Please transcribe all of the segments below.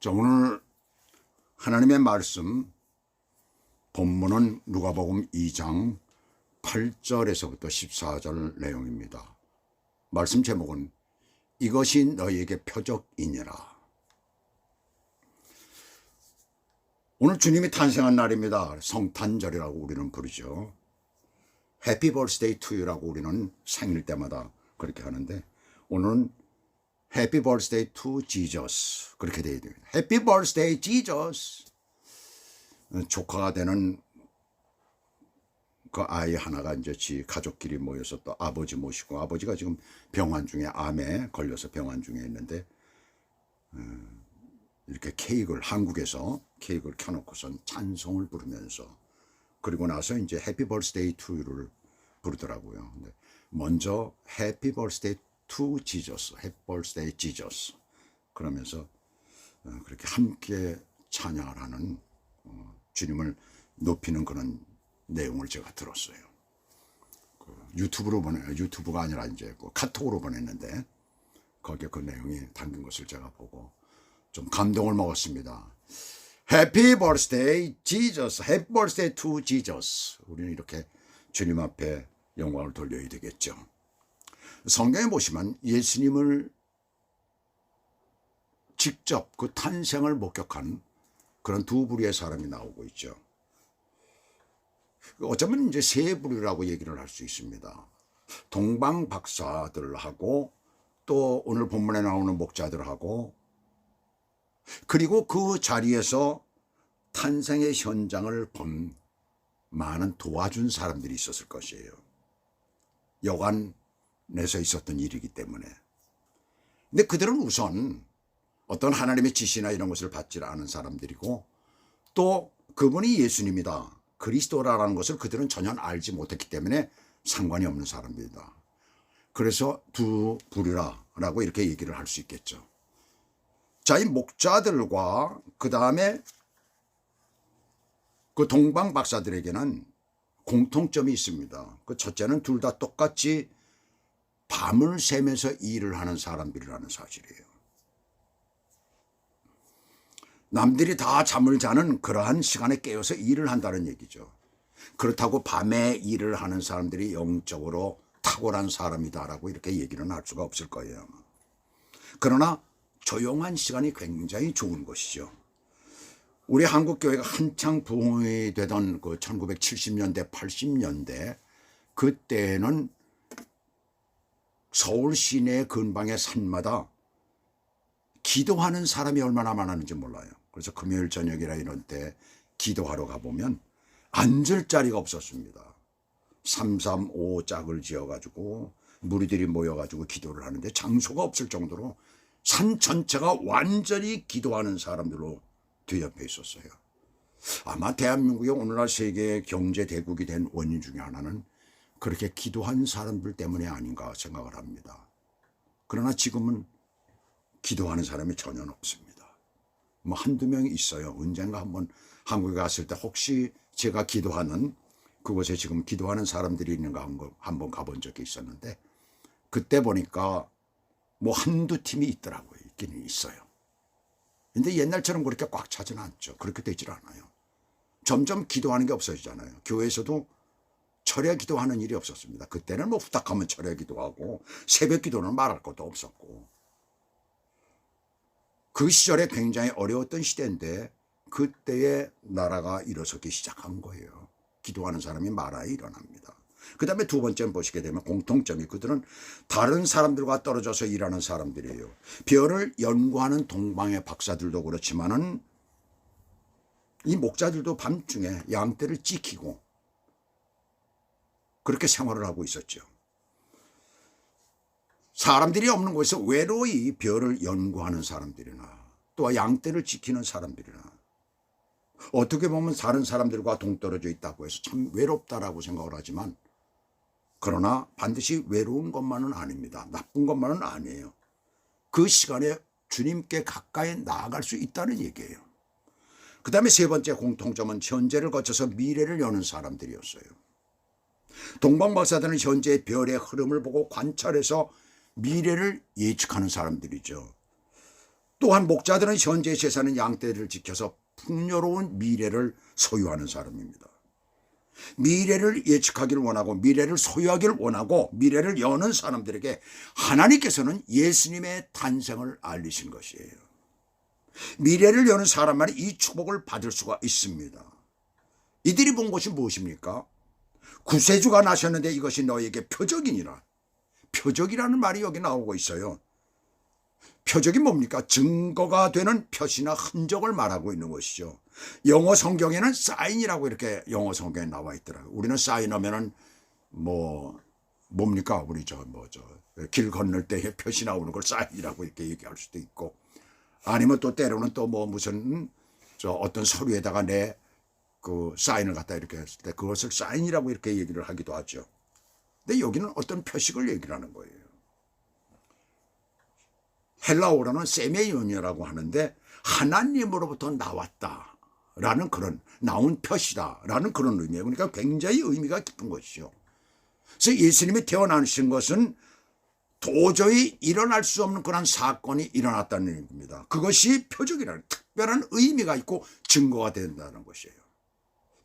자, 오늘 하나님의 말씀 본문은 누가복음 2장 8절에서부터 14절 내용입니다. 말씀 제목은 이것이 너희에게 표적이니라. 오늘 주님이 탄생한 날입니다. 성탄절이라고 우리는 부르죠. 해피 버스데이 투 유라고 우리는 생일 때마다 그렇게 하는데, 오늘은 해피 버스데이 투 지저스 그렇게 되어야 됩니다. 해피 버스데이 지저스. 조카가 되는 그 아이 하나가 이제 지 가족끼리 모여서 또 아버지 모시고, 아버지가 지금 병환 중에 암에 걸려서 병환 중에 있는데, 이렇게 케이크를, 한국에서 케이크를 켜놓고선 찬송을 부르면서, 그리고 나서 이제 해피 버스데이 투 유를 부르더라고요. 근데 먼저 해피 버스데이 투 지저스, 해피 버스데이 지저스 그러면서 그렇게 함께 찬양을 하는, 주님을 높이는 그런 내용을 제가 들었어요. 유튜브가 아니라 이제 카톡으로 보냈는데, 거기에 그 내용이 담긴 것을 제가 보고 좀 감동을 먹었습니다. 해피 버스데이 지저스, 해피 버스데이 투 지저스. 우리는 이렇게 주님 앞에 영광을 돌려야 되겠죠. 성경에 보시면 예수님을 직접 그 탄생을 목격한 그런 두 부류의 사람이 나오고 있죠. 어쩌면 이제 세 부류라고 얘기를 할 수 있습니다. 동방 박사들하고, 또 오늘 본문에 나오는 목자들하고, 그리고 그 자리에서 탄생의 현장을 본 많은 도와준 사람들이 있었을 것이에요. 여관에서 있었던 일이기 때문에. 근데 그들은 우선 어떤 하나님의 지시나 이런 것을 받지 않은 사람들이고, 또 그분이 예수님이다, 그리스도라는 것을 그들은 전혀 알지 못했기 때문에 상관이 없는 사람들이다. 그래서 두 부류라고 이렇게 얘기를 할 수 있겠죠. 자, 이 목자들과 그 다음에 그 동방 박사들에게는 공통점이 있습니다. 그 첫째는 둘 다 똑같이 밤을 새면서 일을 하는 사람들이라는 사실이에요. 남들이 다 잠을 자는 그러한 시간에 깨어서 일을 한다는 얘기죠. 그렇다고 밤에 일을 하는 사람들이 영적으로 탁월한 사람이다라고 이렇게 얘기는 할 수가 없을 거예요. 그러나 조용한 시간이 굉장히 좋은 것이죠. 우리 한국교회가 한창 부흥이 되던 그 1970년대, 80년대, 그때는 서울 시내 근방의 산마다 기도하는 사람이 얼마나 많았는지 몰라요. 그래서 금요일 저녁이나 이런 때 기도하러 가보면 앉을 자리가 없었습니다. 335 짝을 지어가지고 무리들이 모여가지고 기도를 하는데 장소가 없을 정도로 산 전체가 완전히 기도하는 사람들로 뒤덮여 있었어요. 아마 대한민국이 오늘날 세계 경제 대국이 된 원인 중에 하나는 그렇게 기도한 사람들 때문에 아닌가 생각을 합니다. 그러나 지금은 기도하는 사람이 전혀 없습니다. 뭐 한두 명 있어요. 언젠가 한번 한국에 갔을 때 혹시 제가 기도하는 그곳에 지금 기도하는 사람들이 있는가 한번 가본 적이 있었는데, 그때 보니까 뭐 한두 팀이 있더라고요. 있기는 있어요. 근데 옛날처럼 그렇게 꽉 차지는 않죠. 그렇게 되질 않아요. 점점 기도하는 게 없어지잖아요. 교회에서도 철야 기도하는 일이 없었습니다. 그때는 뭐 후딱하면 철야 기도하고 새벽 기도는 말할 것도 없었고, 그 시절에 굉장히 어려웠던 시대인데 그때의 나라가 일어서기 시작한 거예요. 기도하는 사람이 말아야 일어납니다. 그 다음에 두 번째는 보시게 되면 공통점이, 그들은 다른 사람들과 떨어져서 일하는 사람들이에요. 별을 연구하는 동방의 박사들도 그렇지만은 이 목자들도 밤중에 양떼를 지키고 그렇게 생활을 하고 있었죠. 사람들이 없는 곳에서 외로이 별을 연구하는 사람들이나 또 양떼를 지키는 사람들이나, 어떻게 보면 다른 사람들과 동떨어져 있다고 해서 참 외롭다라고 생각을 하지만, 그러나 반드시 외로운 것만은 아닙니다. 나쁜 것만은 아니에요. 그 시간에 주님께 가까이 나아갈 수 있다는 얘기예요. 그 다음에 세 번째 공통점은 현재를 거쳐서 미래를 여는 사람들이었어요. 동방박사들은 현재의 별의 흐름을 보고 관찰해서 미래를 예측하는 사람들이죠. 또한 목자들은 현재 재산은 양떼를 지켜서 풍요로운 미래를 소유하는 사람입니다. 미래를 예측하기를 원하고 미래를 소유하기를 원하고 미래를 여는 사람들에게 하나님께서는 예수님의 탄생을 알리신 것이에요. 미래를 여는 사람만이 이 축복을 받을 수가 있습니다. 이들이 본 것이 무엇입니까? 구세주가 나셨는데 이것이 너에게 표적이니라. 표적이라는 말이 여기 나오고 있어요. 표적이 뭡니까? 증거가 되는 표시나 흔적을 말하고 있는 것이죠. 영어 성경에는 사인이라고 이렇게 영어 성경에 나와 있더라고요. 우리는 사인 하면은 뭡니까? 우리 길 건널 때 표시 나오는 걸 사인이라고 이렇게 얘기할 수도 있고, 아니면 또 때로는 또 무슨 어떤 서류에다가 내 그 사인을 갖다 이렇게 했을 때 그것을 사인이라고 이렇게 얘기를 하기도 하죠. 근데 여기는 어떤 표식을 얘기를 하는 거예요. 헬라어로는 세메이온이라고 하는데 하나님으로부터 나왔다라는 그런 나온 표시다라는 그런 의미예요. 그러니까 굉장히 의미가 깊은 것이죠. 그래서 예수님이 태어나신 것은 도저히 일어날 수 없는 그런 사건이 일어났다는 얘기입니다. 그것이 표적이라는 특별한 의미가 있고 증거가 된다는 것이에요.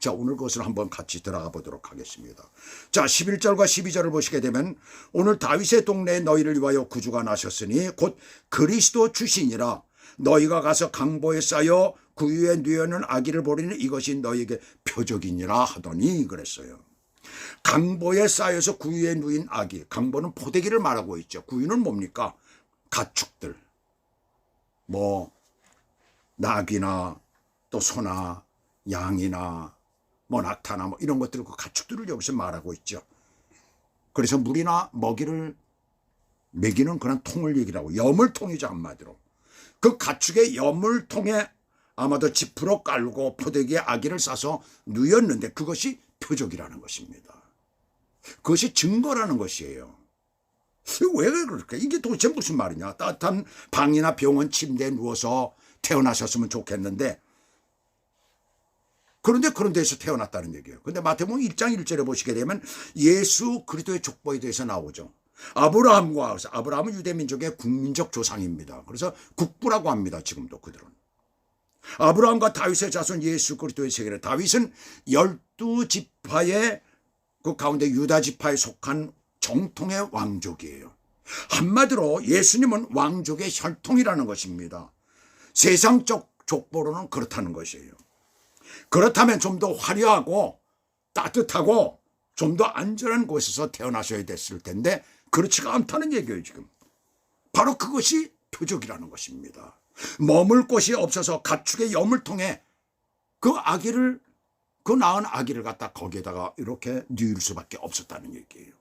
자, 오늘 그것을 한번 같이 들어가 보도록 하겠습니다. 자, 11절과 12절을 보시게 되면 오늘 다윗의 동네에 너희를 위하여 구주가 나셨으니 곧 그리스도 주시니라. 너희가 가서 강보에 쌓여 구유에 누여있는 아기를 보리니 이것이 너희에게 표적이니라 하더니 그랬어요. 강보에 쌓여서 구유에 누인 아기. 강보는 포대기를 말하고 있죠. 구유는 뭡니까? 가축들. 낙이나 또 소나 양이나 낙타나 이런 것들, 그 가축들을 여기서 말하고 있죠. 그래서 물이나 먹이를 먹이는 그런 통을 얘기를 하고, 여물통이죠, 한마디로. 그 가축의 여물통에 아마도 지푸로 깔고 포대기에 아기를 싸서 누였는데 그것이 표적이라는 것입니다. 그것이 증거라는 것이에요. 왜 그럴까? 이게 도대체 무슨 말이냐? 따뜻한 방이나 병원 침대에 누워서 태어나셨으면 좋겠는데, 그런데 그런 데서 태어났다는 얘기예요. 그런데 마태복음 1장 1절에 보시게 되면 예수 그리스도의 족보에 대해서 나오죠. 아브라함은 유대민족의 국민적 조상입니다. 그래서 국부라고 합니다. 지금도 그들은. 아브라함과 다윗의 자손 예수 그리스도의 세계를, 다윗은 12지파의 그 가운데 유다 지파에 속한 정통의 왕족이에요. 한마디로 예수님은 왕족의 혈통이라는 것입니다. 세상적 족보로는 그렇다는 것이에요. 그렇다면 좀 더 화려하고 따뜻하고 좀 더 안전한 곳에서 태어나셔야 됐을 텐데 그렇지가 않다는 얘기예요. 지금 바로 그것이 표적이라는 것입니다. 머물 곳이 없어서 가축의 여물통에 그 낳은 아기를 갖다 거기에다가 이렇게 뉘을 수밖에 없었다는 얘기예요.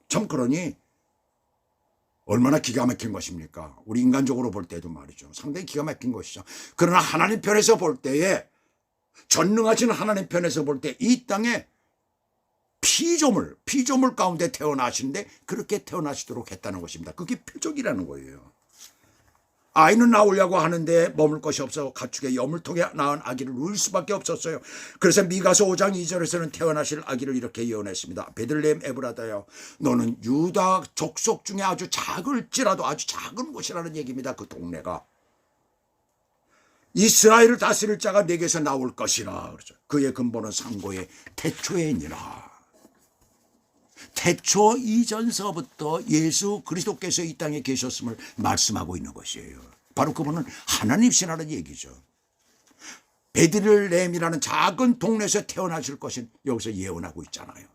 참, 그러니 얼마나 기가 막힌 것입니까? 우리 인간적으로 볼 때도 말이죠. 상당히 기가 막힌 것이죠. 그러나 하나님 편에서 볼 때에, 전능하신 하나님 편에서 볼 때 이 땅에 피조물 가운데 태어나시는데 그렇게 태어나시도록 했다는 것입니다. 그게 표적이라는 거예요. 아이는 낳으려고 하는데 머물 것이 없어 가축의 여물통에 낳은 아기를 누일 수밖에 없었어요. 그래서 미가서 5장 2절에서는 태어나실 아기를 이렇게 예언했습니다. 베들레헴 에브라다여, 너는 유다 족속 중에 아주 작을지라도 아주 작은 곳이라는 얘기입니다. 그 동네가. 이스라엘을 다스릴 자가 내게서 나올 것이라. 그렇죠. 그의 근본은 상고의 태초에니라. 태초 이전서부터 예수 그리스도께서 이 땅에 계셨음을 말씀하고 있는 것이에요. 바로 그분은 하나님이시라는 얘기죠. 베들레헴이라는 작은 동네에서 태어나실 것은 여기서 예언하고 있잖아요.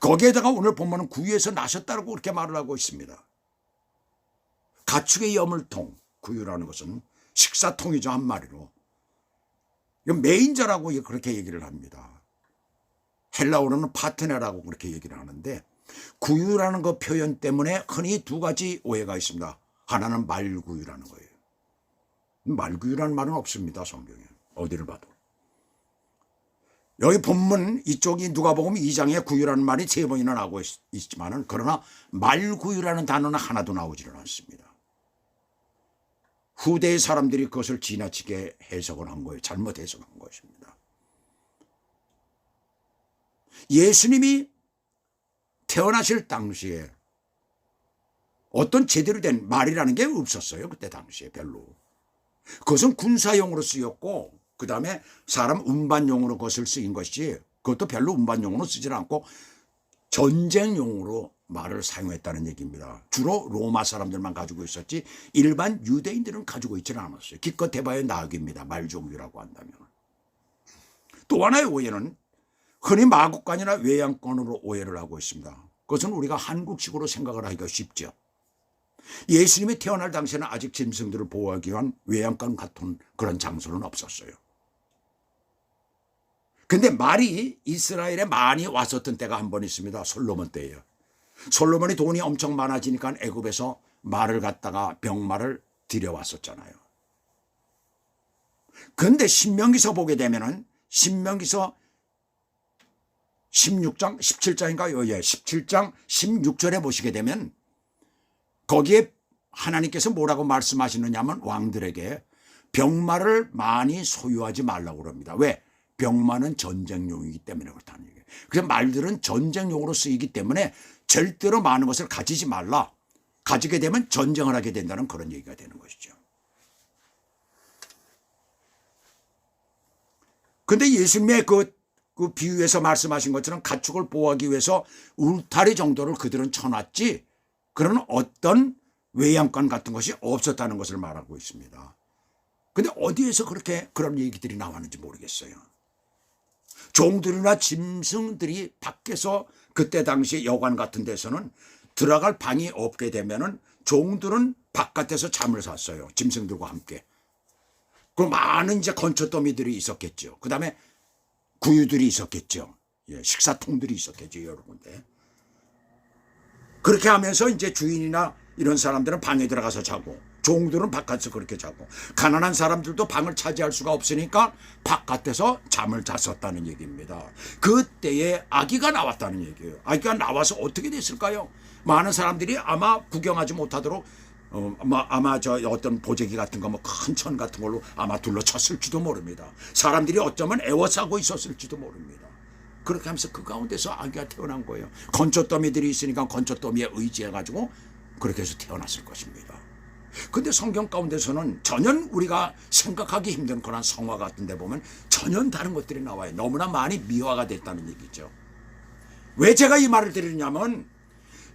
거기에다가 오늘 보면은 구유에서 나셨다고 그렇게 말을 하고 있습니다. 가축의 여물통, 구유라는 것은 식사통이죠, 한마디로. 이건 메인저라고 그렇게 얘기를 합니다. 헬라어로는 파트너라고 그렇게 얘기를 하는데, 구유라는 그 표현 때문에 흔히 두 가지 오해가 있습니다. 하나는 말구유라는 거예요. 말구유라는 말은 없습니다, 성경에. 어디를 봐도. 여기 본문 이쪽이 누가복음 2장에 구유라는 말이 3번이나 나오고 있지만은, 그러나 말구유라는 단어는 하나도 나오지는 않습니다. 후대의 사람들이 그것을 지나치게 해석을 한 거예요. 잘못 해석한 것입니다. 예수님이 태어나실 당시에 어떤 제대로 된 말이라는 게 없었어요. 그때 당시에 별로. 그것은 군사용으로 쓰였고 그 다음에 사람 운반용으로 그것을 쓰인 것이 그것도 별로 운반용으로 쓰질 않고 전쟁용으로 말을 사용했다는 얘기입니다. 주로 로마 사람들만 가지고 있었지 일반 유대인들은 가지고 있지는 않았어요. 기껏 해봐야 나귀입니다. 말종류라고 한다면. 또 하나의 오해는 흔히 마국간이나 외양간으로 오해를 하고 있습니다. 그것은 우리가 한국식으로 생각을 하기가 쉽죠. 예수님이 태어날 당시에는 아직 짐승들을 보호하기 위한 외양간 같은 그런 장소는 없었어요. 근데 말이 이스라엘에 많이 왔었던 때가 한 번 있습니다. 솔로몬 때예요. 솔로몬이 돈이 엄청 많아지니까 애굽에서 말을 갖다가 병말을 들여왔었잖아요. 근데 신명기서 보게 되면은 신명기서 16장 17장인가요? 예, 17장 16절에 보시게 되면 거기에 하나님께서 뭐라고 말씀하시느냐면 왕들에게 병마를 많이 소유하지 말라고 그럽니다. 왜? 병마는 전쟁용이기 때문에 그렇다는 얘기예요. 그래서 말들은 전쟁용으로 쓰이기 때문에 절대로 많은 것을 가지지 말라. 가지게 되면 전쟁을 하게 된다는 그런 얘기가 되는 것이죠. 근데 예수님의 그 비유에서 말씀하신 것처럼 가축을 보호하기 위해서 울타리 정도를 그들은 쳐놨지 그런 어떤 외양간 같은 것이 없었다는 것을 말하고 있습니다. 근데 어디에서 그렇게 그런 얘기들이 나왔는지 모르겠어요. 종들이나 짐승들이 밖에서 그때 당시 여관 같은 데서는 들어갈 방이 없게 되면은 종들은 바깥에서 잠을 잤어요. 짐승들과 함께. 그 많은 이제 건초더미들이 있었겠죠. 그 다음에 구유들이 있었겠죠. 예, 식사통들이 있었겠죠. 여러 군데. 그렇게 하면서 이제 주인이나 이런 사람들은 방에 들어가서 자고 종들은 바깥에서 그렇게 자고 가난한 사람들도 방을 차지할 수가 없으니까 바깥에서 잠을 잤었다는 얘기입니다. 그때에 아기가 나왔다는 얘기예요. 아기가 나와서 어떻게 됐을까요? 많은 사람들이 아마 구경하지 못하도록 아마 저 어떤 보재기 같은 거 뭐 큰 천 같은 걸로 아마 둘러쳤을지도 모릅니다. 사람들이 어쩌면 애워싸고 있었을지도 모릅니다. 그렇게 하면서 그 가운데서 아기가 태어난 거예요. 건초더미들이 있으니까 건초더미에 의지해가지고 그렇게 해서 태어났을 것입니다. 근데 성경 가운데서는 전혀 우리가 생각하기 힘든 그런 성화 같은 데 보면 전혀 다른 것들이 나와요. 너무나 많이 미화가 됐다는 얘기죠. 왜 제가 이 말을 드리냐면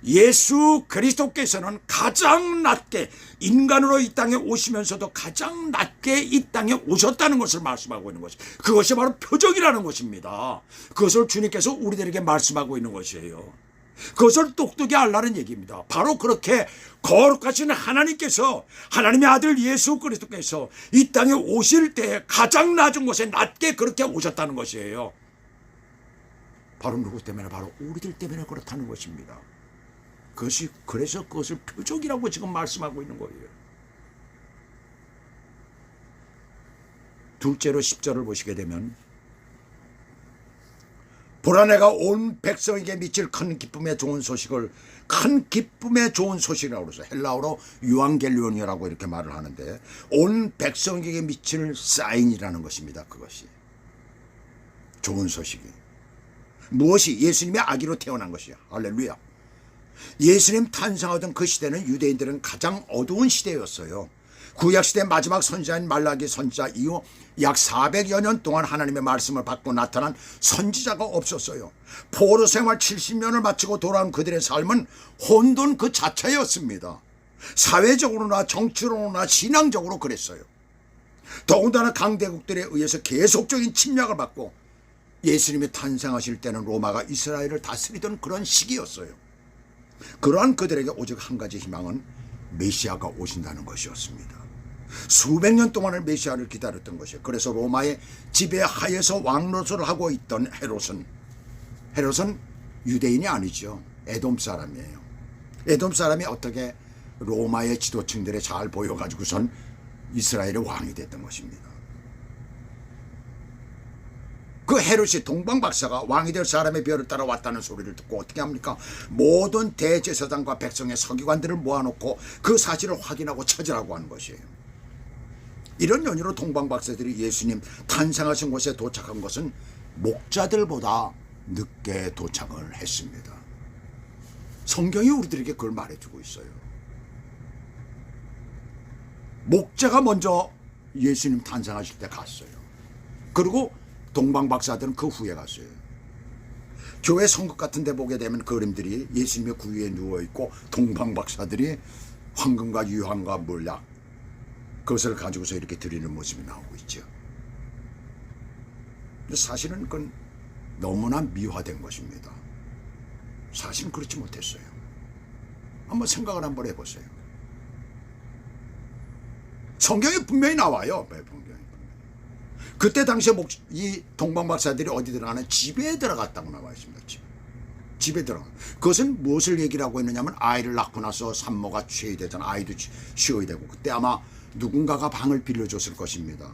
예수 그리스도께서는 가장 낮게 인간으로 이 땅에 오시면서도 가장 낮게 이 땅에 오셨다는 것을 말씀하고 있는 것이 그것이 바로 표적이라는 것입니다. 그것을 주님께서 우리들에게 말씀하고 있는 것이에요. 그것을 똑똑히 알라는 얘기입니다. 바로 그렇게 거룩하신 하나님께서 하나님의 아들 예수 그리스도께서 이 땅에 오실 때 가장 낮은 곳에 낮게 그렇게 오셨다는 것이에요. 바로 누구 때문에? 바로 우리들 때문에 그렇다는 것입니다. 그것이 그래서 그것을 표적이라고 지금 말씀하고 있는 거예요. 둘째로 10절을 보시게 되면 보라 내가 온 백성에게 미칠 큰 기쁨의 좋은 소식을 큰 기쁨의 좋은 소식이라고 그래서 헬라어로 유앙겔리온이라고 이렇게 말을 하는데 온 백성에게 미칠 사인이라는 것입니다. 그것이 좋은 소식이 무엇이? 예수님의 아기로 태어난 것이야. 할렐루야. 예수님 탄생하던 그 시대는 유대인들은 가장 어두운 시대였어요. 구약시대 마지막 선지자인 말라기 선지자 이후 약 400여 년 동안 하나님의 말씀을 받고 나타난 선지자가 없었어요. 포로 생활 70년을 마치고 돌아온 그들의 삶은 혼돈 그 자체였습니다. 사회적으로나 정치로나 신앙적으로 그랬어요. 더군다나 강대국들에 의해서 계속적인 침략을 받고 예수님이 탄생하실 때는 로마가 이스라엘을 다스리던 그런 시기였어요. 그러한 그들에게 오직 한 가지 희망은 메시아가 오신다는 것이었습니다. 수백 년 동안을 메시아를 기다렸던 것이에요. 그래서 로마의 지배하에서 왕노릇을 하고 있던 헤롯은 유대인이 아니죠. 에돔 사람이에요. 에돔 사람이 어떻게 로마의 지도층들에 잘 보여가지고선 이스라엘의 왕이 됐던 것입니다. 그 헤롯이 동방박사가 왕이 될 사람의 별을 따라 왔다는 소리를 듣고 어떻게 합니까? 모든 대제사장과 백성의 서기관들을 모아놓고 그 사실을 확인하고 찾으라고 하는 것이에요. 이런 연유로 동방박사들이 예수님 탄생하신 곳에 도착한 것은 목자들보다 늦게 도착을 했습니다. 성경이 우리들에게 그걸 말해주고 있어요. 목자가 먼저 예수님 탄생하실 때 갔어요. 그리고 동방박사들은 그 후에 갔어요. 교회 성극 같은 데 보게 되면 그림들이 예수님의 구유에 누워있고 동방박사들이 황금과 유황과 몰약 그것을 가지고서 이렇게 드리는 모습이 나오고 있죠. 근데 사실은 그건 너무나 미화된 것입니다. 사실은 그렇지 못했어요. 한번 생각을 한번 해보세요. 성경에 분명히 나와요. 그때 당시에 이 동방박사들이 어디 들어가는 집에 들어갔다고 나와 있습니다. 집에 들어가. 그것은 무엇을 얘기를 하고 있느냐면 아이를 낳고 나서 산모가 쉬어야 되잖아. 아이도 쉬어야 되고 그때 아마 누군가가 방을 빌려줬을 것입니다.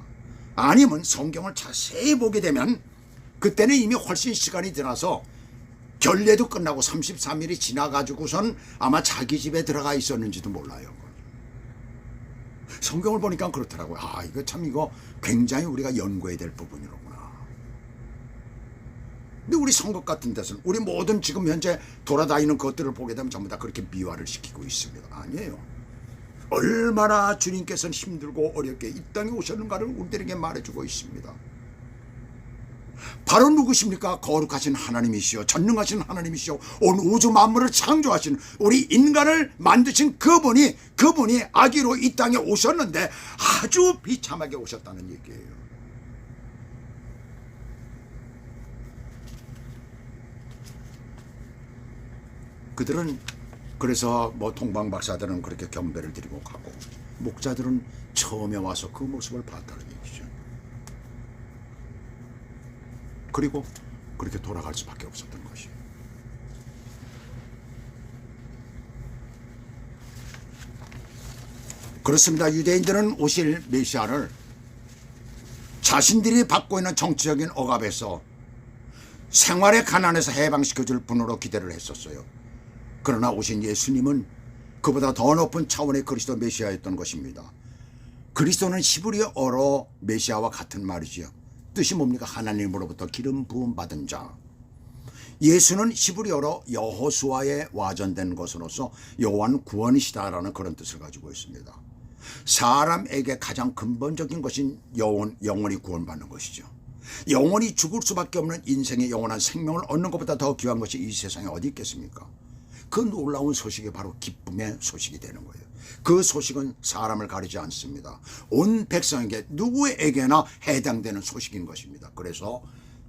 아니면 성경을 자세히 보게 되면 그때는 이미 훨씬 시간이 지나서 결례도 끝나고 33일이 지나가지고선 아마 자기 집에 들어가 있었는지도 몰라요. 성경을 보니까 그렇더라고요. 아, 이거 굉장히 우리가 연구해야 될 부분이로구나. 근데 우리 성극 같은 데서는 우리 모든 지금 현재 돌아다니는 것들을 보게 되면 전부 다 그렇게 미화를 시키고 있습니다. 아니에요. 얼마나 주님께서는 힘들고 어렵게 이 땅에 오셨는가를 우리들에게 말해주고 있습니다. 바로 누구십니까? 거룩하신 하나님이시오, 전능하신 하나님이시오, 온 우주 만물을 창조하신 우리 인간을 만드신 그분이 아기로 이 땅에 오셨는데 아주 비참하게 오셨다는 얘기예요. 그들은 그래서 동방박사들은 그렇게 경배를 드리고 가고 목자들은 처음에 와서 그 모습을 봤다는 얘기죠. 그리고 그렇게 돌아갈 수밖에 없었던 것이에요. 그렇습니다. 유대인들은 오실 메시아를 자신들이 받고 있는 정치적인 억압에서 생활의 가난에서 해방시켜줄 분으로 기대를 했었어요. 그러나 오신 예수님은 그보다 더 높은 차원의 그리스도 메시아였던 것입니다. 그리스도는 히브리어로 메시아와 같은 말이지요. 뜻이 뭡니까? 하나님으로부터 기름 부음 받은 자. 예수는 히브리어로 여호수아에 와전된 것으로서 여호와는 구원이시다라는 그런 뜻을 가지고 있습니다. 사람에게 가장 근본적인 것인 영원히 구원받는 것이죠. 영원히 죽을 수밖에 없는 인생의 영원한 생명을 얻는 것보다 더 귀한 것이 이 세상에 어디 있겠습니까? 그 놀라운 소식이 바로 기쁨의 소식이 되는 거예요. 그 소식은 사람을 가리지 않습니다. 온 백성에게 누구에게나 해당되는 소식인 것입니다. 그래서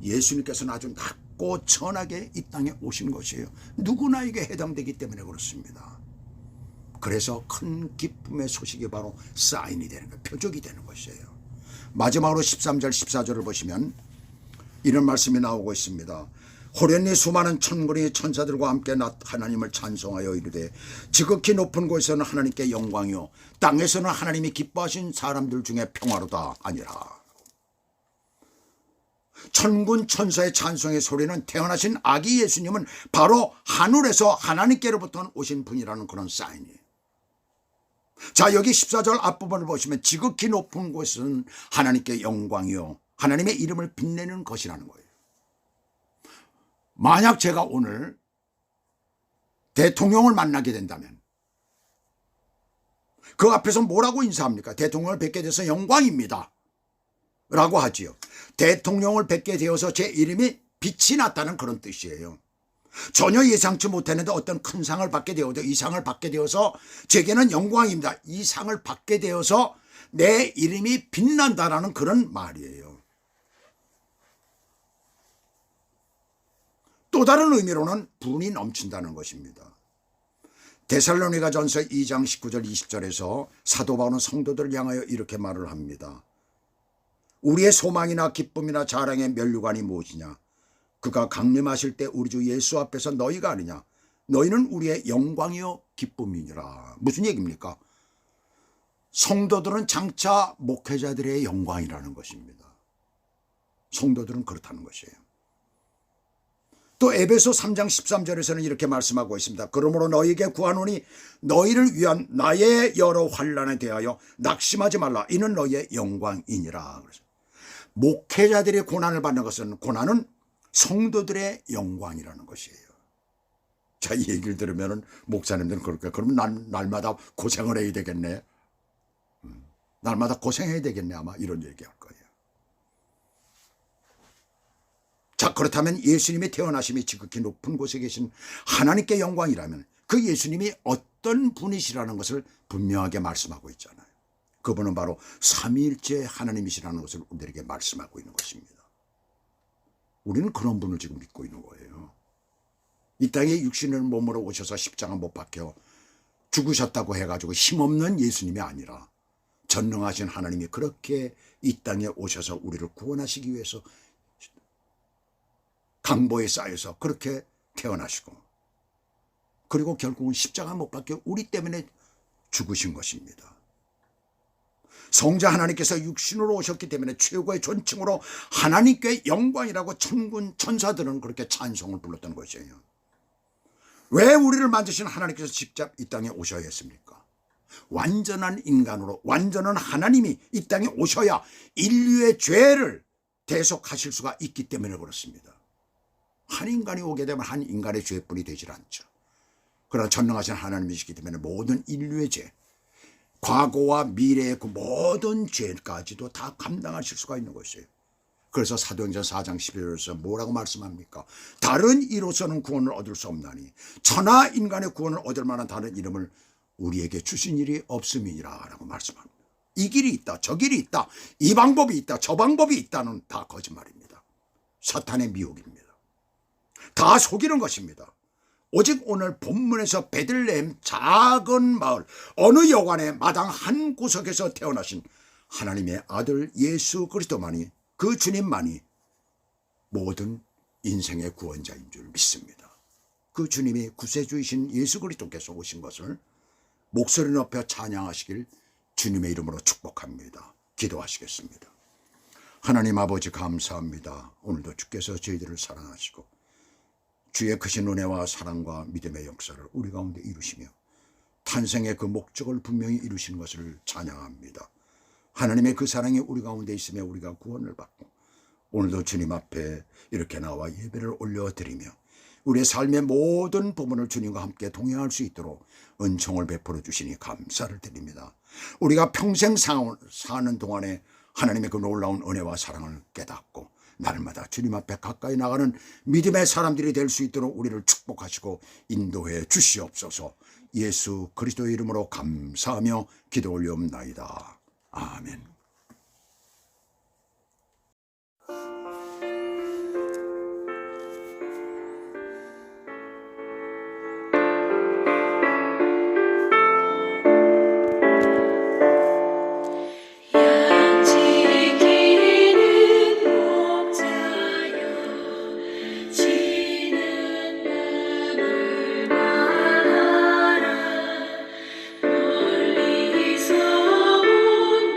예수님께서는 아주 낮고 천하게 이 땅에 오신 것이에요. 누구나에게 해당되기 때문에 그렇습니다. 그래서 큰 기쁨의 소식이 바로 사인이 되는 거예요. 표적이 되는 것이에요. 마지막으로 13절 14절을 보시면 이런 말씀이 나오고 있습니다. 호련히 수많은 천군이 천사들과 함께 하나님을 찬송하여 이르되 지극히 높은 곳에서는 하나님께 영광이요 땅에서는 하나님이 기뻐하신 사람들 중에 평화로다 아니라. 천군 천사의 찬송의 소리는 태어나신 아기 예수님은 바로 하늘에서 하나님께로부터 오신 분이라는 그런 사인이에요. 자, 여기 14절 앞부분을 보시면 지극히 높은 곳은 하나님께 영광이요 하나님의 이름을 빛내는 것이라는 거예요. 만약 제가 오늘 대통령을 만나게 된다면 그 앞에서 뭐라고 인사합니까? 대통령을 뵙게 돼서 영광입니다 라고 하지요. 대통령을 뵙게 되어서 제 이름이 빛이 났다는 그런 뜻이에요. 전혀 예상치 못했는데 어떤 큰 상을 받게 되어서 이 상을 받게 되어서 제게는 영광입니다. 이 상을 받게 되어서 내 이름이 빛난다라는 그런 말이에요. 또 다른 의미로는 분이 넘친다는 것입니다. 데살로니가전서 2장 19절 20절에서 사도 바울은 성도들을 향하여 이렇게 말을 합니다. 우리의 소망이나 기쁨이나 자랑의 면류관이 무엇이냐? 그가 강림하실 때 우리 주 예수 앞에서 너희가 아니냐? 너희는 우리의 영광이요 기쁨이니라. 무슨 얘기입니까? 성도들은 장차 목회자들의 영광이라는 것입니다. 성도들은 그렇다는 것이에요. 또 에베소 3장 13절에서는 이렇게 말씀하고 있습니다. 그러므로 너희에게 구하노니 너희를 위한 나의 여러 환난에 대하여 낙심하지 말라. 이는 너희의 영광이니라. 목회자들이 고난을 받는 것은 고난은 성도들의 영광이라는 것이에요. 자, 이 얘기를 들으면 목사님들은 그럴까요? 그러면 날마다 고생을 해야 되겠네. 날마다 고생해야 되겠네 아마 이런 얘기할 거예요. 자, 그렇다면 예수님이 태어나심이 지극히 높은 곳에 계신 하나님께 영광이라면 그 예수님이 어떤 분이시라는 것을 분명하게 말씀하고 있잖아요. 그분은 바로 삼위일체 하나님이시라는 것을 우리에게 말씀하고 있는 것입니다. 우리는 그런 분을 지금 믿고 있는 거예요. 이 땅에 육신의 몸으로 오셔서 십자가 못 박혀 죽으셨다고 해가지고 힘없는 예수님이 아니라 전능하신 하나님이 그렇게 이 땅에 오셔서 우리를 구원하시기 위해서 강보에 쌓여서 그렇게 태어나시고 그리고 결국은 십자가 못 박혀 우리 때문에 죽으신 것입니다. 성자 하나님께서 육신으로 오셨기 때문에 최고의 존칭으로 하나님께 영광이라고 천군 천사들은 그렇게 찬송을 불렀던 것이에요. 왜 우리를 만드신 하나님께서 직접 이 땅에 오셔야 했습니까? 완전한 인간으로 완전한 하나님이 이 땅에 오셔야 인류의 죄를 대속하실 수가 있기 때문에 그렇습니다. 한 인간이 오게 되면 한 인간의 죄뿐이 되질 않죠. 그러나 전능하신 하나님이시기 때문에 모든 인류의 죄, 과거와 미래의 그 모든 죄까지도 다 감당하실 수가 있는 것이에요. 그래서 사도행전 4장 11절에서 뭐라고 말씀합니까? 다른 이로서는 구원을 얻을 수 없나니 천하 인간의 구원을 얻을 만한 다른 이름을 우리에게 주신 일이 없음이니라 라고 말씀합니다. 이 길이 있다, 저 길이 있다, 이 방법이 있다, 저 방법이 있다는 다 거짓말입니다. 사탄의 미혹입니다. 다 속이는 것입니다. 오직 오늘 본문에서 베들레헴 작은 마을 어느 여관의 마당 한 구석에서 태어나신 하나님의 아들 예수 그리스도만이, 그 주님만이 모든 인생의 구원자인 줄 믿습니다. 그 주님이 구세주이신 예수 그리스도께서 오신 것을 목소리 높여 찬양하시길 주님의 이름으로 축복합니다. 기도하시겠습니다. 하나님 아버지 감사합니다. 오늘도 주께서 저희들을 사랑하시고 주의 크신 은혜와 사랑과 믿음의 역사를 우리 가운데 이루시며 탄생의 그 목적을 분명히 이루신 것을 찬양합니다. 하나님의 그 사랑이 우리 가운데 있으며 우리가 구원을 받고 오늘도 주님 앞에 이렇게 나와 예배를 올려드리며 우리의 삶의 모든 부분을 주님과 함께 동행할 수 있도록 은총을 베풀어 주시니 감사를 드립니다. 우리가 평생 사는 동안에 하나님의 그 놀라운 은혜와 사랑을 깨닫고 날마다 주님 앞에 가까이 나가는 믿음의 사람들이 될 수 있도록 우리를 축복하시고 인도해 주시옵소서. 예수 그리스도의 이름으로 감사하며 기도 올려옵나이다. 아멘. 멀리서 온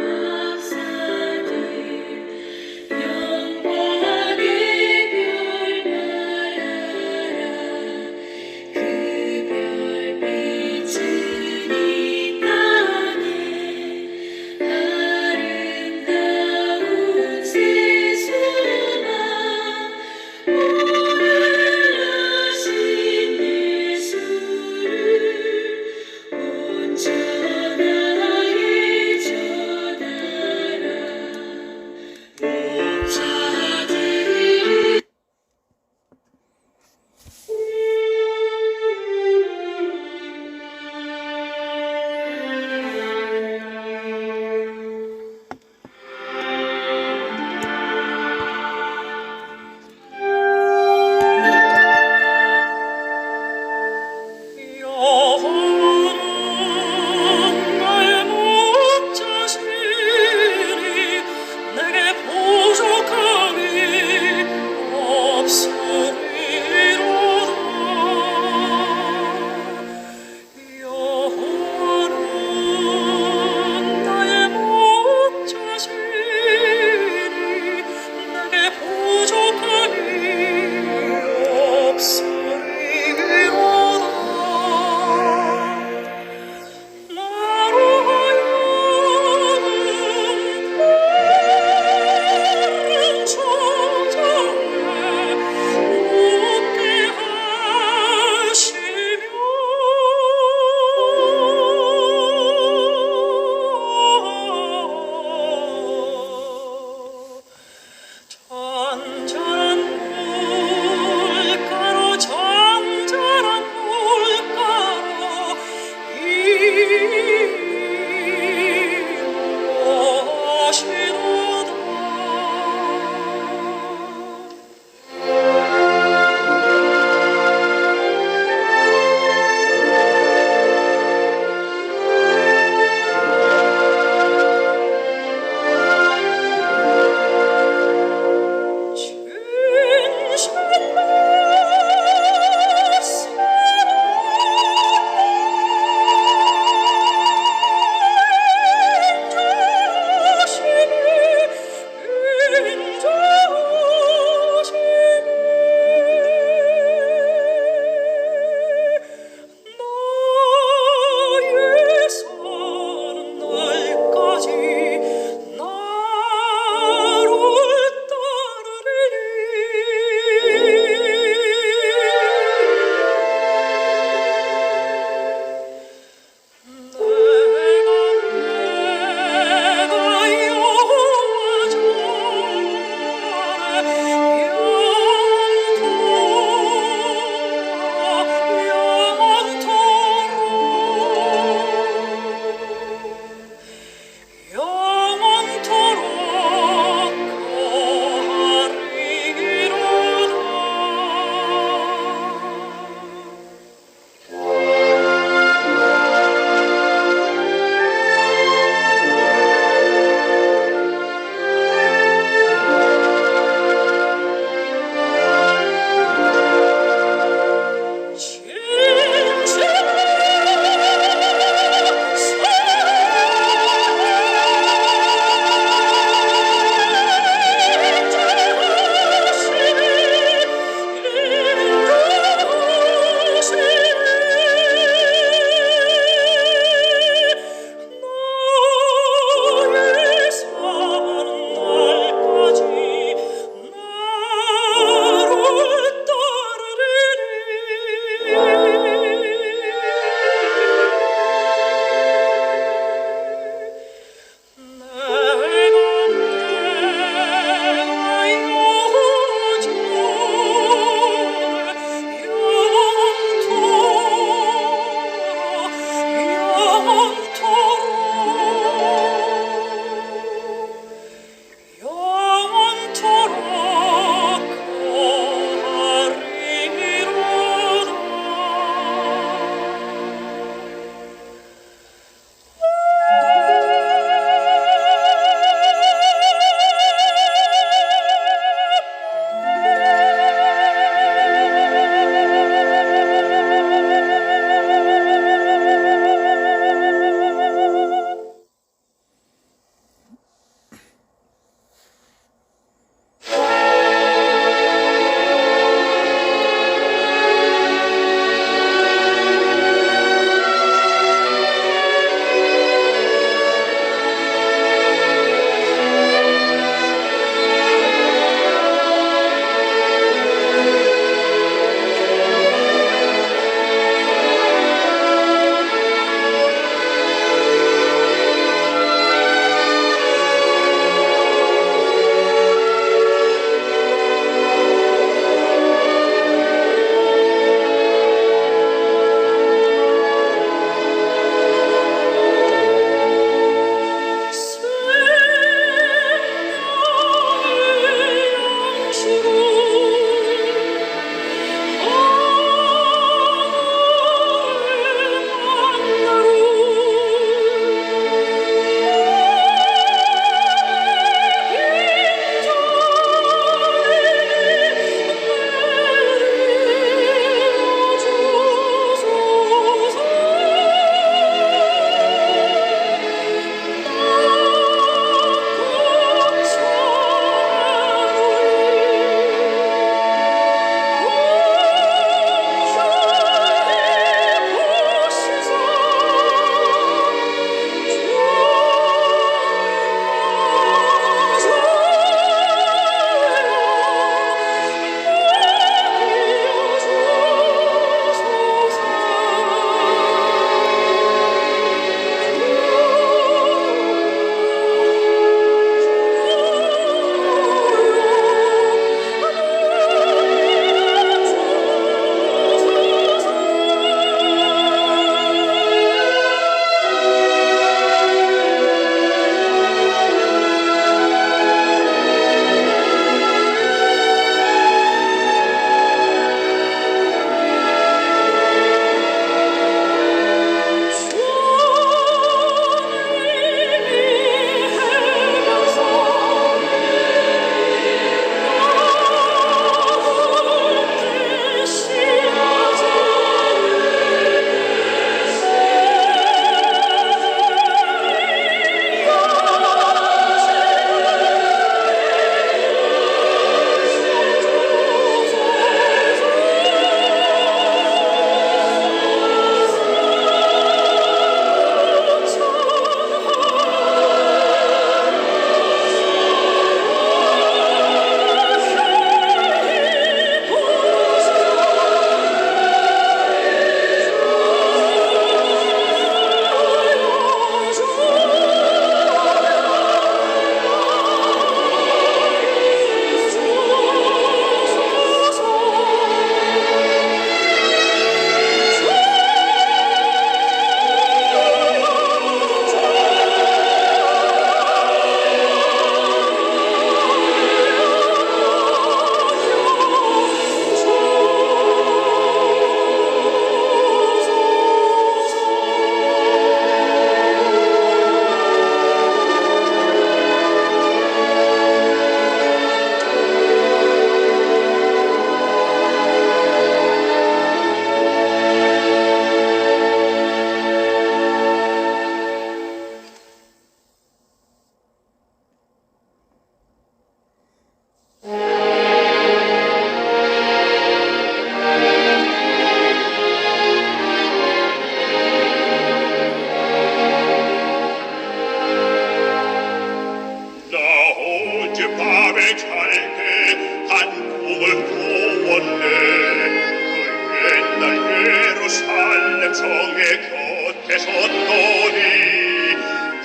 예루살렘 성의 곁에 섰더니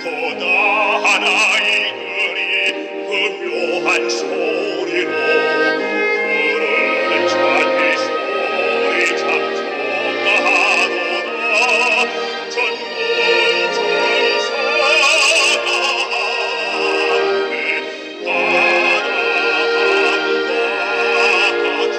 보다 하나 이들이 그 묘한 소리로 부르는 찬미 소리 참 좋아하노라. 전문 천사가 함께 따라함과 같이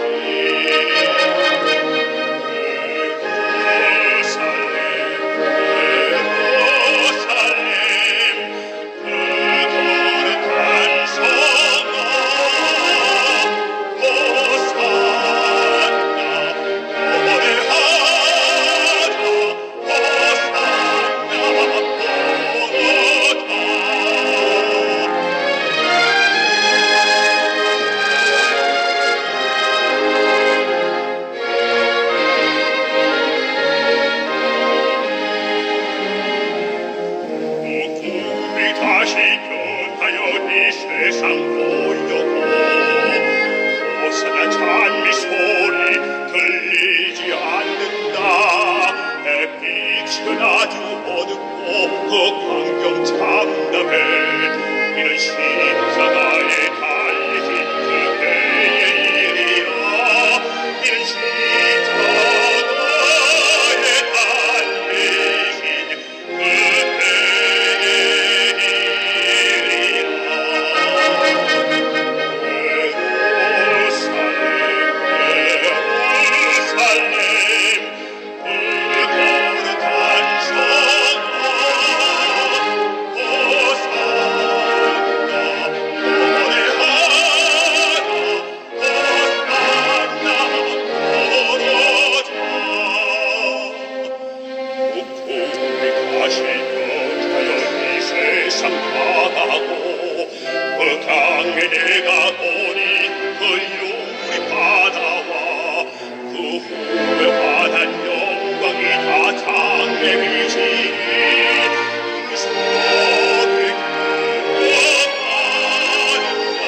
우리 다시 변하여 이 세상 보려고 호산나 찬미 소리 들리지 않는다. 햇빛은 아주 어둡고 그 광경 참담해. 이런 십자가에 달리신 그대의 일이라. 이런 십자가에 달리신 그대의 그 강에 내가 보니 그 유리 바다와 그 후에 바다 영광이 다 장래이지. 그 속에 들어가는가